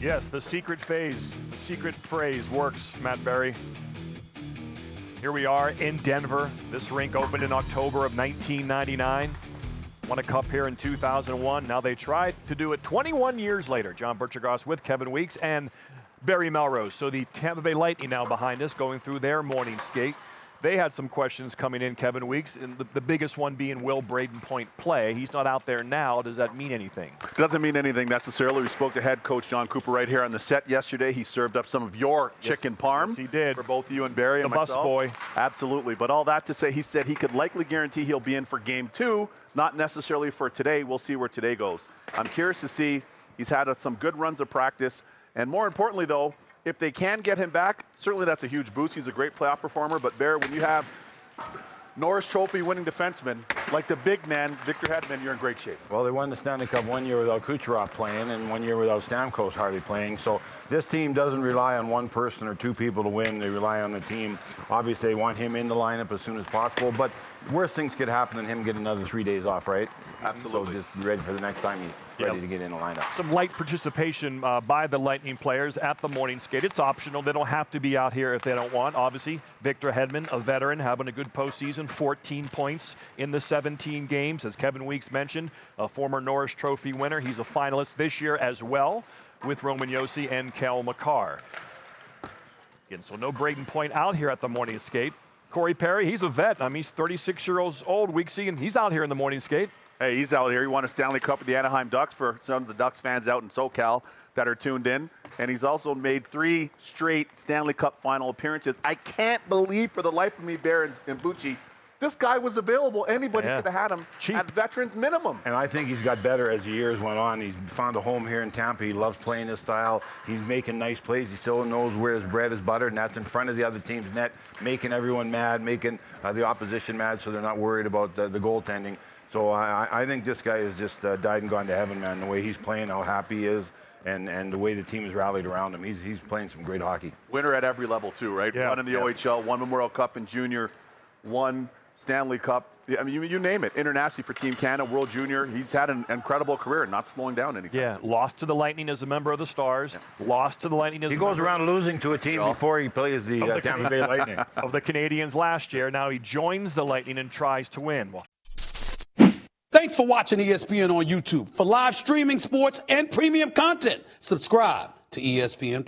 Yes, the secret phrase works, Matt Barry. Here we are in Denver. This rink opened in October of 1999. Won a cup here in 2001. Now they tried to do it 21 years later. John Buccigross with Kevin Weekes and Barry Melrose. So the Tampa Bay Lightning now behind us, going through their morning skate. They had some questions coming in, Kevin Weekes, and the biggest one being, will Brayden Point play? He's not out there now. Does that mean anything? Doesn't mean anything necessarily. We spoke to head coach John Cooper right here on the set yesterday. He served up some of your chicken parm. Yes, he did. For both you and Barry and myself. The bus boy. Absolutely. But all that to say, he said he could likely guarantee he'll be in for game 2, not necessarily for today. We'll see where today goes. I'm curious to see. He's had some good runs of practice. And more importantly, though, if they can get him back, certainly that's a huge boost. He's a great playoff performer. But, Barry, when you have Norris Trophy winning defenseman like the big man, Victor Hedman, you're in great shape. Well, they won the Stanley Cup 1 year without Kucherov playing and 1 year without Stamkos hardly playing. So this team doesn't rely on one person or two people to win. They rely on the team. Obviously, they want him in the lineup as soon as possible. But worse things could happen than him getting another 3 days off, right? Absolutely. So just be ready for the next time he's ready to get in the lineup. Some light participation by the Lightning players at the morning skate. It's optional. They don't have to be out here if they don't want. Obviously, Victor Hedman, a veteran, having a good postseason, 14 points in the 17 games. As Kevin Weekes mentioned, a former Norris Trophy winner. He's a finalist this year as well with Roman Josi and Kel McCarr. Again, so no Brayden Point out here at the morning skate. Corey Perry, he's a vet. I mean, he's 36 years old, Weeksy, and he's out here in the morning skate. Hey, he's out here. He won a Stanley Cup with the Anaheim Ducks for some of the Ducks fans out in SoCal that are tuned in. And he's also made 3 straight Stanley Cup Final appearances. I can't believe for the life of me, Bear and Bucci, this guy was available. Anybody could have had him at veterans minimum. And I think he's got better as the years went on. He's found a home here in Tampa. He loves playing his style. He's making nice plays. He still knows where his bread is buttered, and that's in front of the other team's net, making everyone mad, making the opposition mad so they're not worried about the goaltending. So I think this guy has just died and gone to heaven, man, the way he's playing, how happy he is, and the way the team has rallied around him. He's playing some great hockey. Winner at every level, too, right? Yeah. One in the OHL, one Memorial Cup in junior, one Stanley Cup. I mean, you name it. Internationally for Team Canada, World Junior. He's had an incredible career, not slowing down anytime. Yeah, lost to the Lightning as a member of the Stars. Lost to the Lightning as He goes around losing to a team before he plays the Tampa Bay Lightning. Of the Canadians last year. Now he joins the Lightning and tries to win. Well, thanks for watching ESPN on YouTube. For live streaming sports and premium content, subscribe to ESPN+.